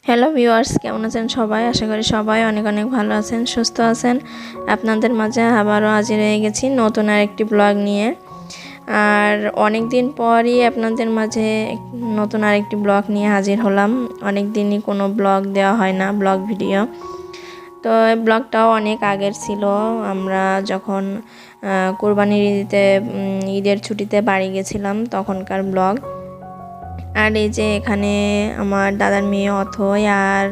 Hello viewers, কেমন আছেন সবাই? আশা করি সবাই অনেক অনেক ভালো আছেন, সুস্থ আছেন। আপনাদের মাঝে আবারও হাজির হয়ে গেছি নতুন আরেকটি ব্লগ নিয়ে। আর অনেক দিন পরই আপনাদের মাঝে নতুন আরেকটি ব্লগ নিয়ে হাজির হলাম। অনেক দিনই কোনো ব্লগ দেওয়া হয় না, ব্লগ ভিডিও। তো এই ব্লগটাও অনেক আগের ছিল। আমরা যখন কোরবানির ঈদের ছুটিতে বাড়ি গেছিলাম তখনকার ব্লগ। আর এই যে এখানে আমার দাদার মেয়ে অথয় আর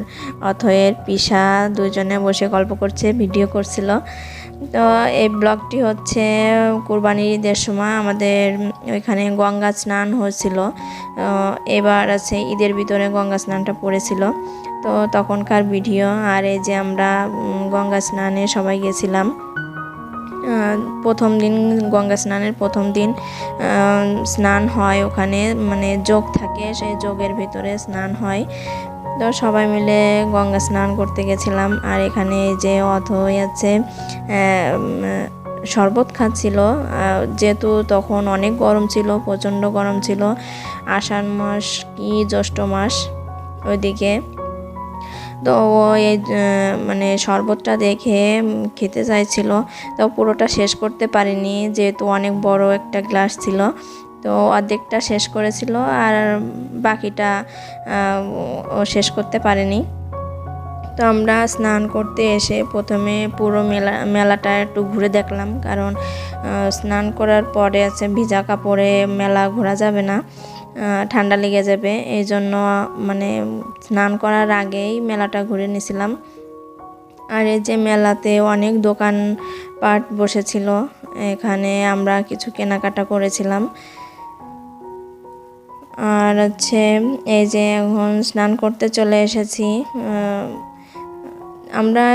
অথয়ের পিসা দুজনে বসে গল্প করছে, ভিডিও করছিল। তো এই ব্লগটি হচ্ছে কোরবানির ঈদের সময় আমাদের ওইখানে গঙ্গা স্নান হয়েছিল। এবার আছে ঈদের ভিতরে গঙ্গা স্নানটা পড়েছিল, তো তখনকার ভিডিও। আর এই যে আমরা গঙ্গা স্নানে সবাই গেছিলাম। প্রথম দিন গঙ্গা স্নানের প্রথম দিন স্নান হয় ওখানে, মানে যোগ থাকে, সেই যোগের ভিতরে স্নান হয়। তো সবাই মিলে গঙ্গা স্নান করতে গেছিলাম। আর এখানে যে অথই আছে শরবত খাচ্ছিল, যেহেতু তখন অনেক গরম ছিল, প্রচণ্ড গরম ছিল, আষাঢ় মাস কি জ্যৈষ্ঠ মাস ওইদিকে। তো এই মানে শরবতটা দেখে খেতে চাইছিল, তো পুরোটা শেষ করতে পারিনি, যেহেতু অনেক বড় একটা গ্লাস ছিল। তো অর্ধেকটা শেষ করেছিল আর বাকিটা ও শেষ করতে পারেনি। তো আমরা স্নান করতে এসে প্রথমে পুরো মেলাটা একটু ঘুরে দেখলাম, কারণ স্নান করার পরে আছে ভিজা কাপড়ে মেলা ঘোরা যাবে না, ঠান্ডা লেগে যাবে। এই জন্য মানে স্নান করার আগেই মেলাটা ঘুরে নিয়েছিলাম। আর এই যে মেলাতে অনেক দোকান পাট বসেছিল, এখানে আমরা কিছু কেনাকাটা করেছিলাম। আর হচ্ছে এই যে এখন স্নান করতে চলে এসেছি। আমরা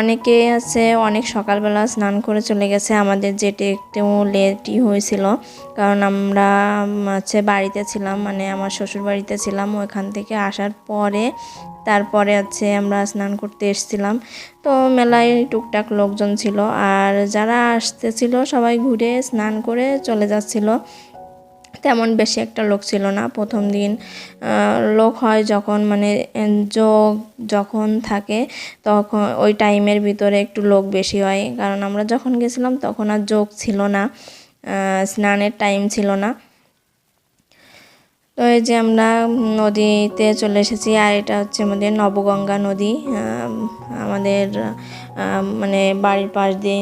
অনেকে আছে অনেক সকালবেলা স্নান করে চলে গেছে, আমাদের যেটা একটু লেটই হয়েছিল, কারণ আমরা বাড়িতে ছিলাম, মানে আমার শ্বশুর বাড়িতে ছিলাম। ওইখান থেকে আসার পরে তারপরে আমরা স্নান করতে এসেছিলাম। তো মেলায় টুকটাক লোকজন ছিল, আর যারা আসতেছিল সবাই ঘুরে স্নান করে চলে যাচ্ছিল। তেমন বেশি একটা লোক ছিল না। প্রথম দিন লোক হয় যখন, মানে যোগ যখন থাকে তখন ওই টাইমের ভিতরে একটু লোক বেশি হয়, কারণ আমরা যখন গেছিলাম তখন আর যোগ ছিল না, স্নানের টাইম ছিল না। তো এই যে আমরা নদীতে চলে এসেছি, আর এটা হচ্ছে আমাদের নবগঙ্গা নদী। আমাদের মানে বাড়ির পাশ দিয়ে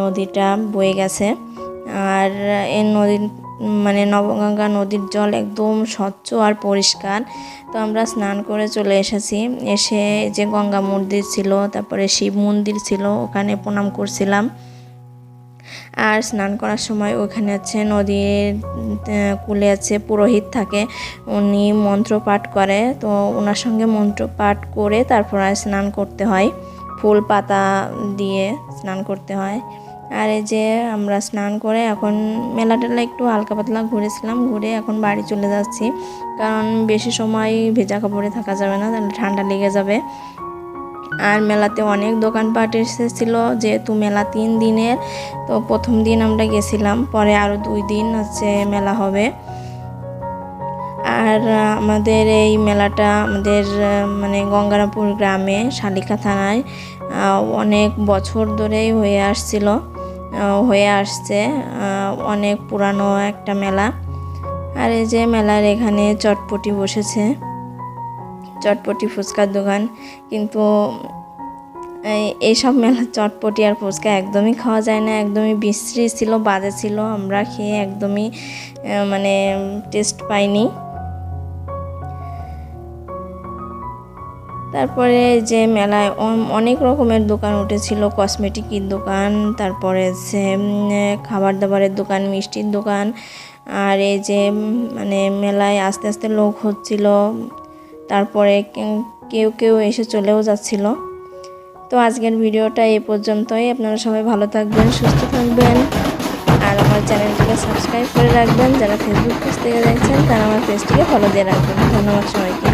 নদীটা বয়ে গেছে। আর এই মানে নবগঙ্গা নদীর জল একদম স্বচ্ছ আর পরিষ্কার। তো আমরা স্নান করে চলে এসেছি। এসে যে গঙ্গা মন্দির ছিল, তারপরে শিব মন্দির ছিল, ওখানে প্রণাম করছিলাম। আর স্নান করার সময় ওখানে নদীর কূলে পুরোহিত থাকে, উনি মন্ত্র পাঠ করে। তো ওনার সঙ্গে মন্ত্র পাঠ করে তারপর স্নান করতে হয়, ফুল পাতা দিয়ে স্নান করতে হয়। আর এই যে আমরা স্নান করে এখন মেলাটা একটু হালকা পাতলা ঘুরেছিলাম, ঘুরে এখন বাড়ি চলে যাচ্ছি, কারণ বেশি সময় ভেজা কাপড়ে থাকা যাবে না, তাহলে ঠান্ডা লেগে যাবে। আর মেলাতে অনেক দোকানপাট এসেছিলো, যেহেতু মেলা 3 দিনের। তো প্রথম দিন আমরা গেছিলাম, পরে আরও 2 দিন মেলা হবে। আর আমাদের এই মেলাটা আমাদের মানে গঙ্গারামপুর গ্রামে শালিকা থানায় অনেক বছর ধরেই হয়ে আসছে, অনেক পুরানো একটা মেলা। আর এই যে মেলার এখানে চটপটি বসেছে, চটপটি ফুচকার দোকান। কিন্তু এইসব মেলার চটপটি আর ফুচকা একদমই খাওয়া যায় না, একদমই বিশ্রী ছিল, বাজে ছিল। আমরা খেয়ে একদমই মানে টেস্ট পাইনি। তারপরে যে মেলায় অনেক রকমের দোকান উঠেছিল, কসমেটিকের দোকান, তারপরে খাবার দাবারের দোকান, মিষ্টির দোকান। আর এই যে মানে মেলায় আস্তে আস্তে লোক হচ্ছিল, তারপরে কেউ কেউ এসে চলেও যাচ্ছিল। তো আজকের ভিডিওটা এই পর্যন্তই। আপনারা সবাই ভালো থাকবেন, সুস্থ থাকবেন, আর আমার চ্যানেলটিকে সাবস্ক্রাইব করে রাখবেন। যারা ফেসবুক পেজ থেকে দেখছেন তারা আমার পেজটিকে ফলো দিয়ে রাখবেন। ধন্যবাদ সবাইকে।